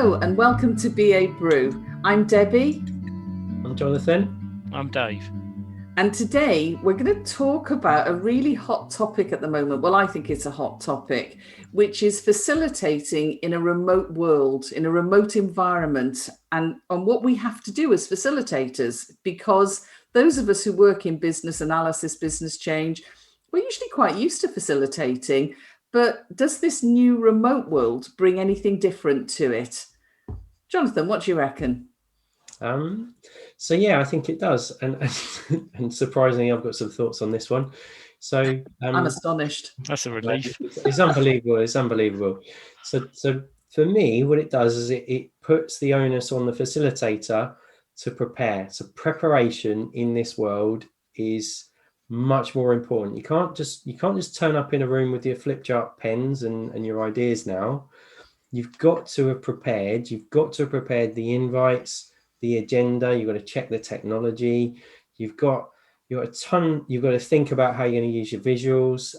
Hello and welcome to BA Brew. I'm Debbie. I'm Jonathan. I'm Dave. And today we're going to talk about a really hot topic at the moment. Well, I think it's a hot topic, which is facilitating in a remote world, in a remote environment, and on what we have to do as facilitators. Because those of us who work in business analysis, business change, we're usually quite used to facilitating. But does this new remote world bring anything different to it? Jonathan, what do you reckon? So yeah, I think it does, and surprisingly, I've got some thoughts on this one. So I'm astonished. That's a relief. It's unbelievable. It's unbelievable. So for me, what it does is it puts the onus on the facilitator to prepare. So preparation in this world is much more important. You can't just turn up in a room with your flip chart pens and your ideas now. You've got to have prepared. You've got to have prepared the invites, the agenda. You've got to check the technology. You've got a ton. You've got to think about how you're going to use your visuals.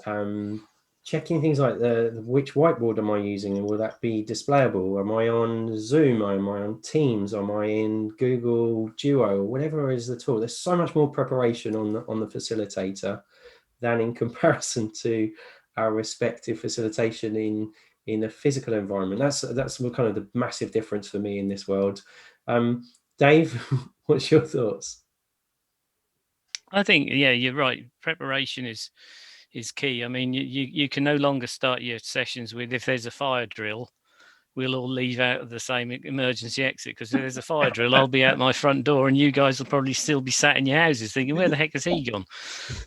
Checking things like which whiteboard am I using, and will that be displayable? Am I on Zoom? Am I on Teams? Am I in Google Duo? Or whatever is the tool. There's so much more preparation on the facilitator than in comparison to our respective facilitation in a physical environment. That's kind of the massive difference for me in this world. Dave, what's your thoughts? I think, yeah, you're right. Preparation is key. I mean, you can no longer start your sessions with, if there's a fire drill, we'll all leave out of the same emergency exit, because if there's a fire drill, I'll be out my front door and you guys will probably still be sat in your houses thinking, where the heck has he gone?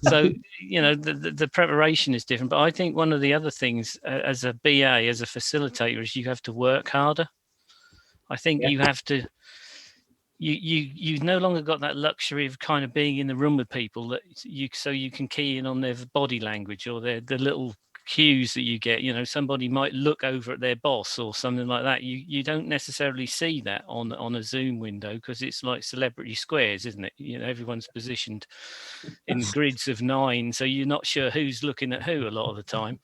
So, you know, the preparation is different. But I think one of the other things as a BA, as a facilitator, is you have to work harder. I think you have to, you've no longer got that luxury of kind of being in the room with people that you can key in on their body language or the little cues that you get. You know, somebody might look over at their boss or something like that. You don't necessarily see that on a Zoom window, because it's like celebrity squares, isn't it? You know, everyone's positioned in grids of 9, so you're not sure who's looking at who a lot of the time.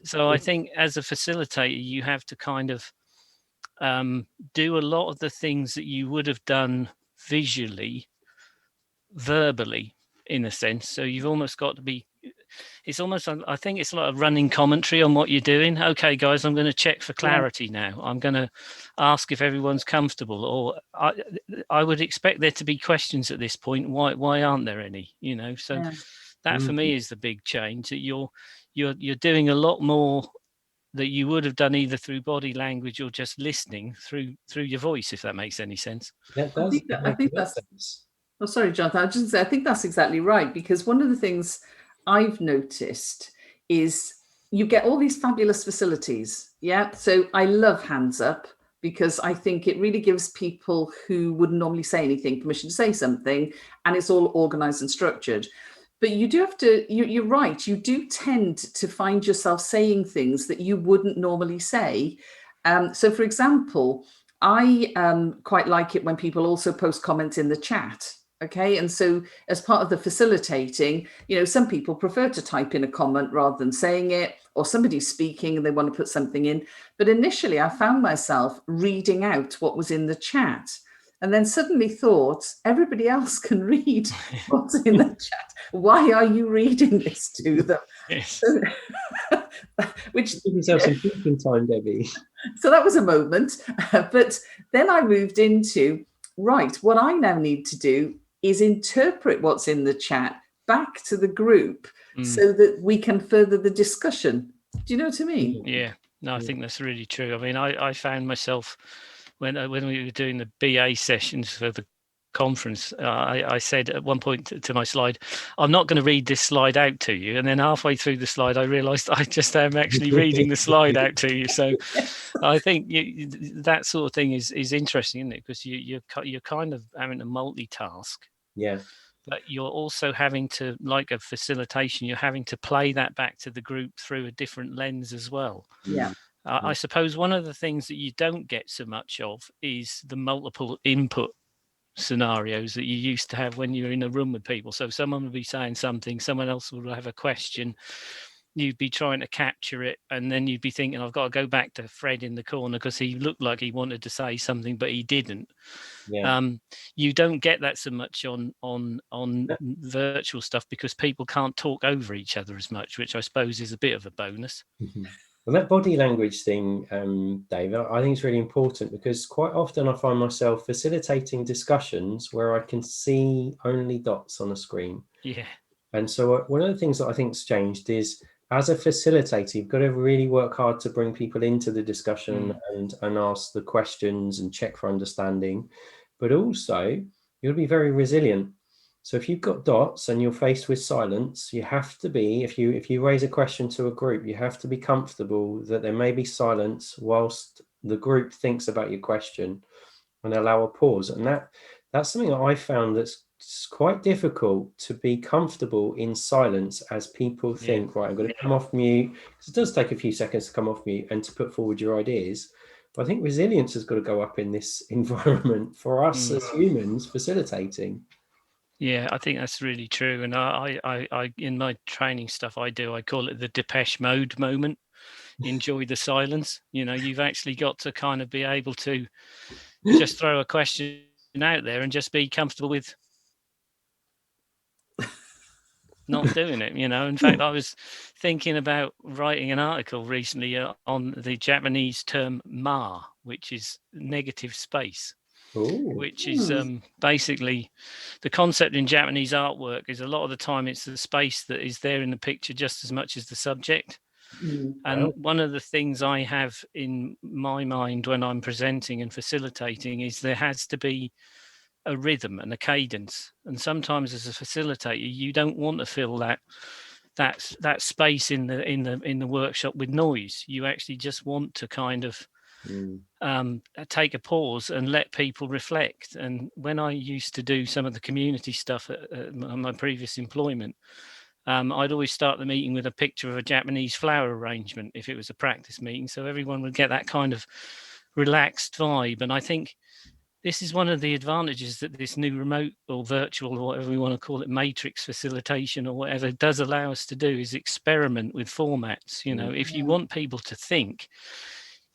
So I think as a facilitator, you have to kind of do a lot of the things that you would have done visually, verbally, in a sense. So you've almost got to be, it's almost, I think it's like a running commentary on what you're doing. Okay, guys, I'm going to check for clarity now. I'm going to ask if everyone's comfortable, or I would expect there to be questions at this point. Why aren't there any? You know, so that for me is the big change, that you're doing a lot more that you would have done either through body language or just listening through your voice, if that makes any sense. I think that's sense. Oh, sorry, Jonathan. I was just say, I think that's exactly right, because one of the things I've noticed is you get all these fabulous facilities. Yeah. So I love hands up, because I think it really gives people who wouldn't normally say anything permission to say something, and it's all organized and structured. But you do have to, you're right, you do tend to find yourself saying things that you wouldn't normally say. So for example, I quite like it when people also post comments in the chat. Okay. And so as part of the facilitating, you know, some people prefer to type in a comment rather than saying it, or somebody's speaking and they want to put something in. But initially I found myself reading out what was in the chat, and then suddenly thought, everybody else can read what's in the chat. Why are you reading this to them? Yes. Which give yourself some thinking time, Debbie. So that was a moment. But then I moved into, right, what I now need to do is interpret what's in the chat back to the group so that we can further the discussion. Do you know what I mean? Yeah. No, I think that's really true. I mean, I found myself, when we were doing the BA sessions for the conference, I said at one point to my slide, I'm not going to read this slide out to you. And then halfway through the slide, I realized I just am actually reading the slide out to you. So I think that sort of thing is interesting, isn't it? Because you're kind of having to multitask. Yeah. But you're also having to, like a facilitation, you're having to play that back to the group through a different lens as well. Yeah. I suppose one of the things that you don't get so much of is the multiple input scenarios that you used to have when you're in a room with people. So someone will be saying something, someone else will have a question, you'd be trying to capture it, and then you'd be thinking, I've got to go back to Fred in the corner because he looked like he wanted to say something, but he didn't. You don't get that so much on virtual stuff because people can't talk over each other as much, which I suppose is a bit of a bonus. Well, that body language thing, Dave, I think it's really important, because quite often I find myself facilitating discussions where I can see only dots on a screen. Yeah. And so one of the things that I think's changed is, as a facilitator, you've got to really work hard to bring people into the discussion and ask the questions and check for understanding. But also, you'll be very resilient. So if you've got dots and you're faced with silence, you have to be, if you raise a question to a group, you have to be comfortable that there may be silence whilst the group thinks about your question, and allow a pause. And that's something that I found that's quite difficult, to be comfortable in silence as people think, right, I'm going to come off mute, because it does take a few seconds to come off mute and to put forward your ideas. But I think resilience has got to go up in this environment for us as humans facilitating. Yeah, I think that's really true. And I in my training stuff I call it the Depeche Mode moment. Enjoy the silence. You've actually got to kind of be able to just throw a question out there and just be comfortable with not doing it. In fact, I was thinking about writing an article recently on the Japanese term ma, which is negative space. Ooh. Which is basically the concept in Japanese artwork is a lot of the time it's the space that is there in the picture just as much as the subject. And one of the things I have in my mind when I'm presenting and facilitating is there has to be a rhythm and a cadence. And sometimes as a facilitator, you don't want to fill that space in the workshop with noise. You actually just want to kind of take a pause and let people reflect. And when I used to do some of the community stuff at my previous employment, I'd always start the meeting with a picture of a Japanese flower arrangement if it was a practice meeting, so everyone would get that kind of relaxed vibe. And I think this is one of the advantages that this new remote or virtual or whatever we want to call it, matrix facilitation or whatever, does allow us to do, is experiment with formats. If you want people to think,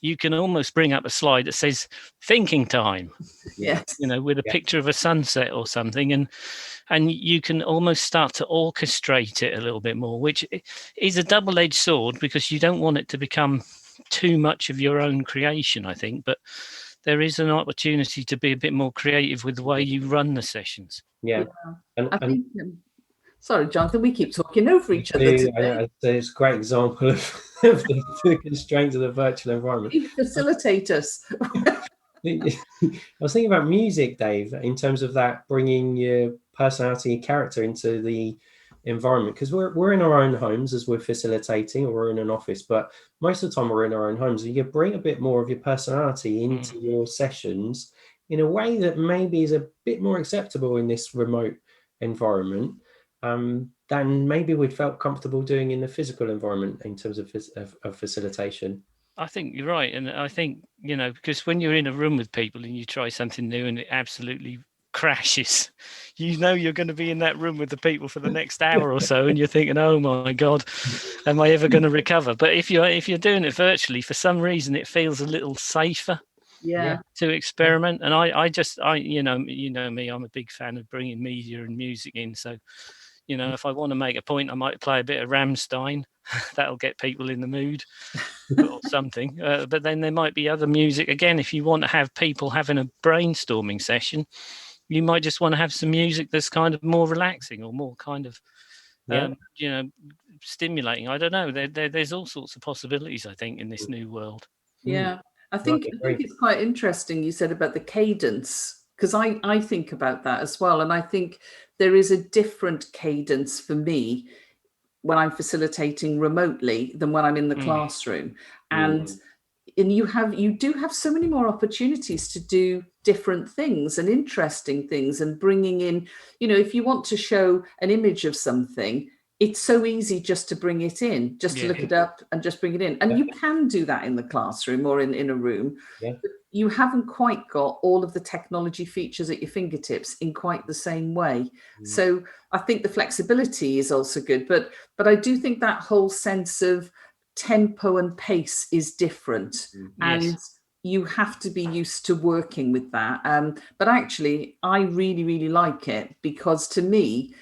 you can almost bring up a slide that says thinking time, with a picture of a sunset or something, and you can almost start to orchestrate it a little bit more, which is a double-edged sword, because you don't want it to become too much of your own creation, I think, but there is an opportunity to be a bit more creative with the way you run the sessions. I think, sorry, Jonathan, we keep talking over each other today. It's a great example of the constraints of the virtual environment. Facilitate us. I was thinking about music, Dave, in terms of that, bringing your personality and character into the environment, because we're in our own homes as we're facilitating, or we're in an office, but most of the time we're in our own homes, and you bring a bit more of your personality into your sessions in a way that maybe is a bit more acceptable in this remote environment than maybe we'd felt comfortable doing in the physical environment in terms of facilitation. I think you're right. And I think, because when you're in a room with people and you try something new and it absolutely crashes, you're going to be in that room with the people for the next hour or so, and you're thinking, oh my God, am I ever going to recover? But if you're doing it virtually, for some reason it feels a little safer to experiment. And I me, I'm a big fan of bringing media and music in. So, if I want to make a point, I might play a bit of Rammstein. That'll get people in the mood or something. But then there might be other music. Again, if you want to have people having a brainstorming session, you might just want to have some music that's kind of more relaxing or more kind of, stimulating. I don't know. There's all sorts of possibilities, I think, in this new world. Yeah, I think it's quite interesting you said about the cadence, because I think about that as well. And I think there is a different cadence for me when I'm facilitating remotely than when I'm in the classroom. And you do have so many more opportunities to do different things and interesting things, and bringing in, if you want to show an image of something, it's so easy just to bring it in, just to look it up and just bring it in. And you can do that in the classroom or in a room. Yeah. But you haven't quite got all of the technology features at your fingertips in quite the same way. So I think the flexibility is also good. But I do think that whole sense of tempo and pace is different. And you have to be used to working with that. But actually, I really, really like it, because to me,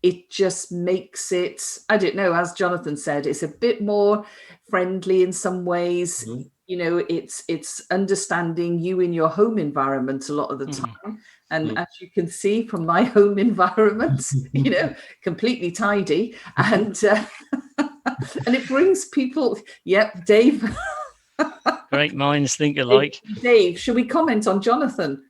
it just makes it, I don't know, as Jonathan said, it's a bit more friendly in some ways. You know, it's understanding you in your home environment a lot of the time. And as you can see from my home environment, you know, completely tidy. And and it brings people, Dave. Great minds think alike. Dave, should we comment on Jonathan?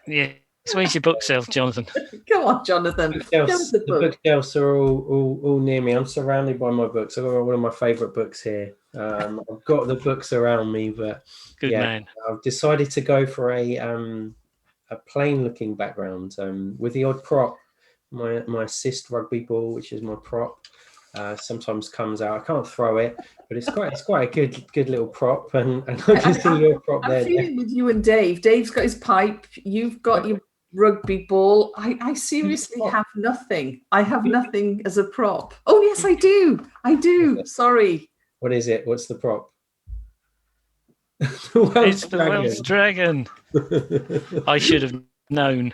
Yeah. So where's your bookshelf, Jonathan? Come on, Jonathan. The bookshelves are all near me. I'm surrounded by my books. I've got one of my favourite books here. I've got the books around me, but Good man. I've decided to go for a plain-looking background with the odd prop. My assist rugby ball, which is my prop, sometimes comes out. I can't throw it, but it's quite a good little prop. And I can see your prop there. I'm feeling with you and Dave. Dave's got his pipe. You've got your rugby ball. I seriously have nothing. I have nothing as a prop. Oh yes, I do. Sorry. What is it? What's the prop? It's the Welsh dragon. I should have known.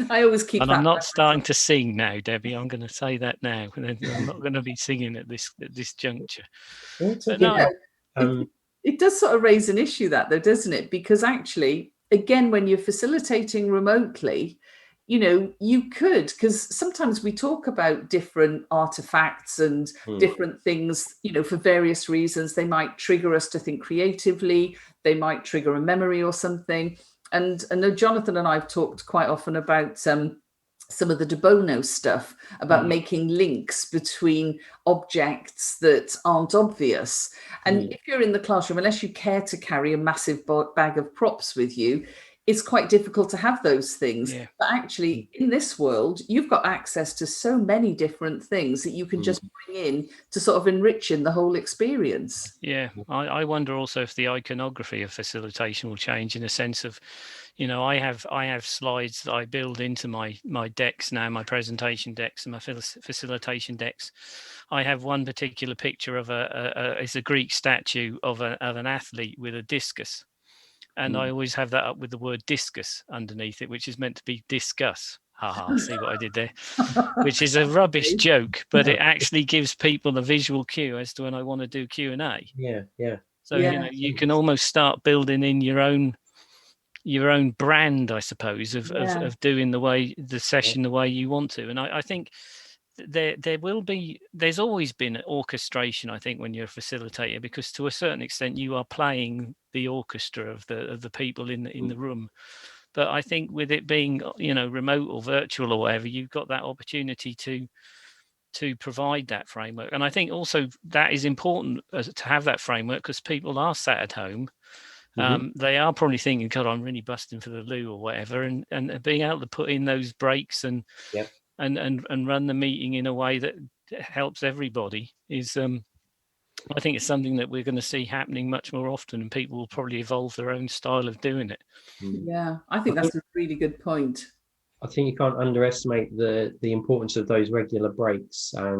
I always keep and that. I'm not starting to sing now, Debbie. I'm going to say that now. I'm not going to be singing at this juncture. But no, it does sort of raise an issue, that though, doesn't it? Because actually, again, when you're facilitating remotely, you know, you could, because sometimes we talk about different artifacts and different things, you know, for various reasons. They might trigger us to think creatively. They might trigger a memory or something. And I know Jonathan and I have talked quite often about some of the de Bono stuff about making links between objects that aren't obvious. And if you're in the classroom, unless you care to carry a massive bag of props with you, it's quite difficult to have those things. Yeah. But actually, in this world, you've got access to so many different things that you can just bring in to sort of enriching the whole experience. Yeah, I wonder also if the iconography of facilitation will change, in a sense of, you know, I have slides that I build into my decks now, my presentation decks and my facilitation decks. I have one particular picture of it's a Greek statue of an athlete with a discus. And I always have that up with the word discus underneath it, which is meant to be discuss. See what I did there? Which is a rubbish joke, but it actually gives people a visual cue as to when I want to do Q&A. Yeah. So you know, you can almost start building in your own brand, I suppose, of doing the session the way you want to. And I think there's always been orchestration, I think, when you're a facilitator, because to a certain extent you are playing the orchestra of the people in the room. But I think with it being, you know, remote or virtual or whatever, you've got that opportunity to provide that framework. And I think also that is important to have that framework, because people are sat at home. They are probably thinking, God, I'm really busting for the loo or whatever, and being able to put in those breaks and run the meeting in a way that helps everybody is I think it's something that we're going to see happening much more often, and people will probably evolve their own style of doing it. Yeah, I think that's a really good point. I think you can't underestimate the importance of those regular breaks. I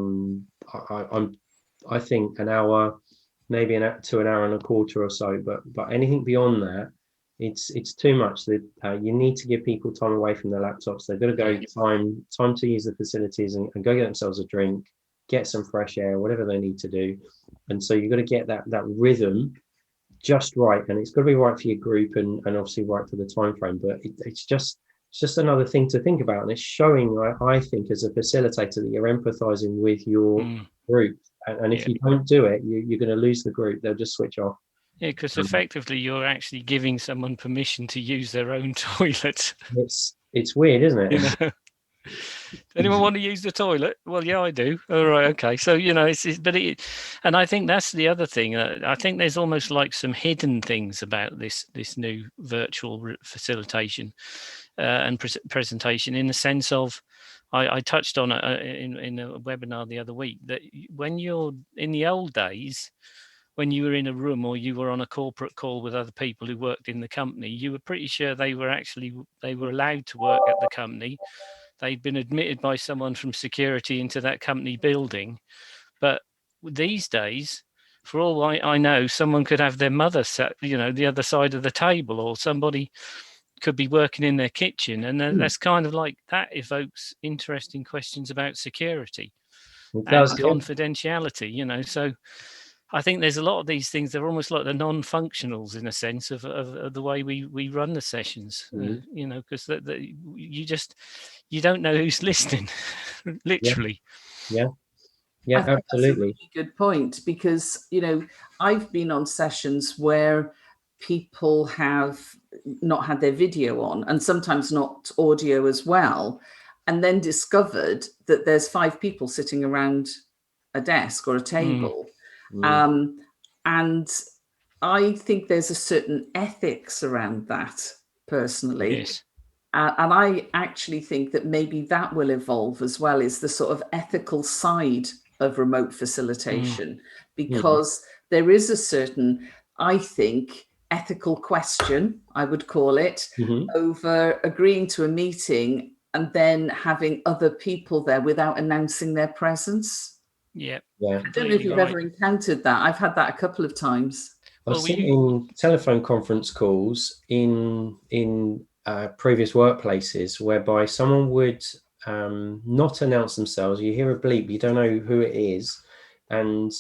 think an hour, maybe to an hour and a quarter or so, but anything beyond that, it's too much. That you need to give people time away from their laptops. They've got to go time to use the facilities and go get themselves a drink, get some fresh air, whatever they need to do. And so you've got to get that rhythm just right, and it's got to be right for your group and obviously right for the time frame. But it's just another thing to think about, and it's showing, I think, as a facilitator, that you're empathizing with your group. And if you don't do it, you're going to lose the group. They'll just switch off. Yeah, because effectively you're actually giving someone permission to use their own toilet. It's weird, isn't it? You know? Anyone want to use the toilet? Well, yeah, I do. All right, okay. So and I think that's the other thing. I think there's almost like some hidden things about this new virtual facilitation and presentation, in the sense of, I touched on it in a webinar the other week, that when you're in the old days, when you were in a room or you were on a corporate call with other people who worked in the company, you were pretty sure they were allowed to work at the company. They'd been admitted by someone from security into that company building. But these days, for all I know, someone could have their mother sat, the other side of the table, or somebody could be working in their kitchen. And that's kind of like, that evokes interesting questions about security and confidentiality, so I think there's a lot of these things. They're almost like the non-functionals, in a sense, of the way we run the sessions, because you don't know who's listening, literally. Yeah, I think absolutely. That's a really good point, because, I've been on sessions where people have not had their video on, and sometimes not audio as well, and then discovered that there's 5 people sitting around a desk or a table. And I think there's a certain ethics around that, personally. Yes. And I actually think that maybe that will evolve as well, is the sort of ethical side of remote facilitation, because there is a certain, I think, ethical question, I would call it, over agreeing to a meeting and then having other people there without announcing their presence. Yeah. I don't know if you've ever encountered that. I've had that a couple of times. I've seen in telephone conference calls in previous workplaces, whereby someone would not announce themselves. You hear a bleep, you don't know who it is, and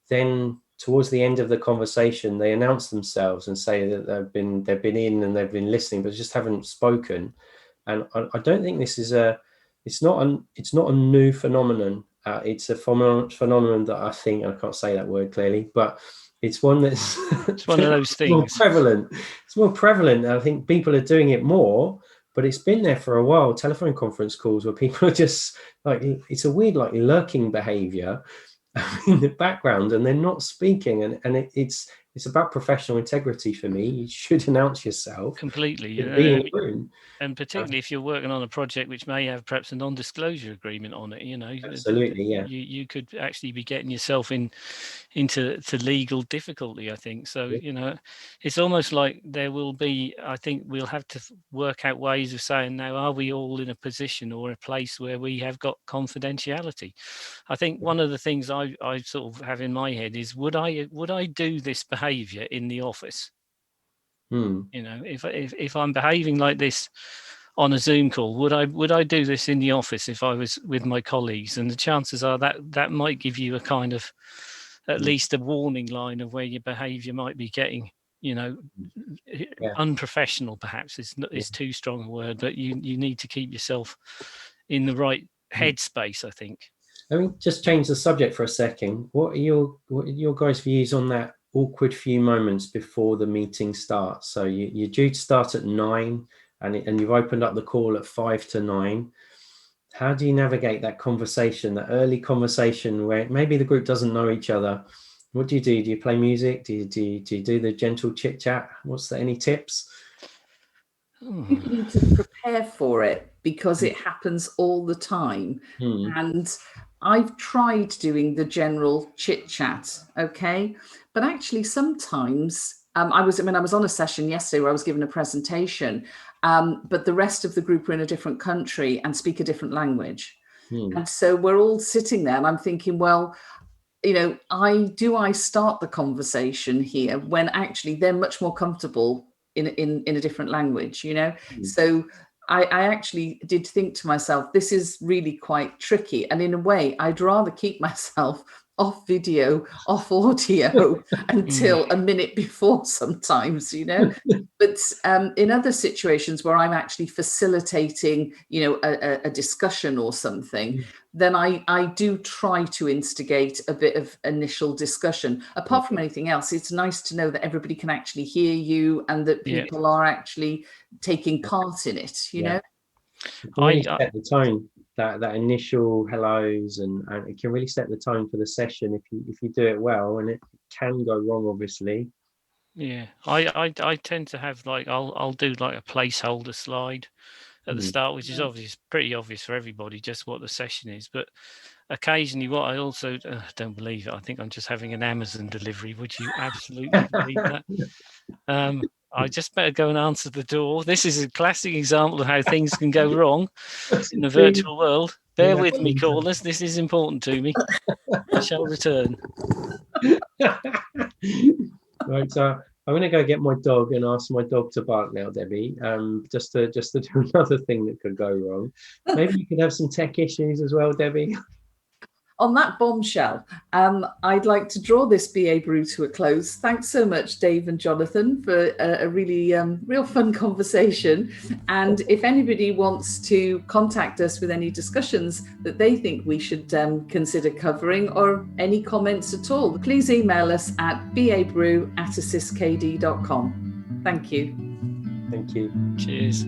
then towards the end of the conversation, they announce themselves and say that they've been in and they've been listening, but just haven't spoken. And I don't think this is it's not a new phenomenon. It's a phenomenon that I think, I can't say that word clearly, but it's one that's it's one of those things more prevalent. It's more prevalent. I think people are doing it more, but it's been there for a while. Telephone conference calls where people are just like, it's a weird, like, lurking behavior in the background, and they're not speaking. And it's about professional integrity for me. You should announce yourself completely. Be in the room. And particularly if you're working on a project which may have perhaps a non-disclosure agreement on it, absolutely, yeah. You could actually be getting yourself into legal difficulty, I think. So, it's almost like I think we'll have to work out ways of saying, now, are we all in a position or a place where we have got confidentiality? I think one of the things I sort of have in my head is, would I do this behavior in the office? If I'm behaving like this on a Zoom call, would I do this in the office if I was with my colleagues? And the chances are that might give you a kind of, at least a warning line of where your behavior might be getting, unprofessional, perhaps is too strong a word, but you need to keep yourself in the right headspace, I think. Let me just change the subject for a second. What are your guys' views on that awkward few moments before the meeting starts? So you're due to start at 9 and you've opened up the call at 5 to 9. How do you navigate that conversation, that early conversation where maybe the group doesn't know each other? What do you do? Do you play music? Do you do the gentle chit chat? Any tips? You need to prepare for it, because it happens all the time. And I've tried doing the general chit chat, okay, but actually sometimes I was on a session yesterday where I was given a presentation, but the rest of the group were in a different country and speak a different language, and so we're all sitting there, and I'm thinking, well, I start the conversation here when actually they're much more comfortable in a different language, So I actually did think to myself, this is really quite tricky. And in a way, I'd rather keep myself off video, off audio until a minute before sometimes, But in other situations where I'm actually facilitating, a discussion or something, then I do try to instigate a bit of initial discussion. Apart from anything else, it's nice to know that everybody can actually hear you and that people are actually taking part in it, I set the tone. that initial hellos, and it can really set the tone for the session if you do it well, and it can go wrong, obviously. Yeah, I tend to have like I'll do like a placeholder slide at the start, which is obvious, pretty obvious for everybody, just what the session is. But occasionally, what I also don't believe it. I think I'm just having an Amazon delivery. Would you absolutely believe that? I just better go and answer the door. This is a classic example of how things can go wrong in the virtual world. Bear with me, callers. This is important to me. I shall return. Right, so I'm going to go get my dog and ask my dog to bark now, Debbie. Just to do another thing that could go wrong. Maybe you could have some tech issues as well, Debbie. On that bombshell, I'd like to draw this BA Brew to a close. Thanks so much, Dave and Jonathan, for a really real fun conversation. And if anybody wants to contact us with any discussions that they think we should consider covering, or any comments at all, please email us at babrew@AssistKD.com. Thank you. Thank you. Cheers.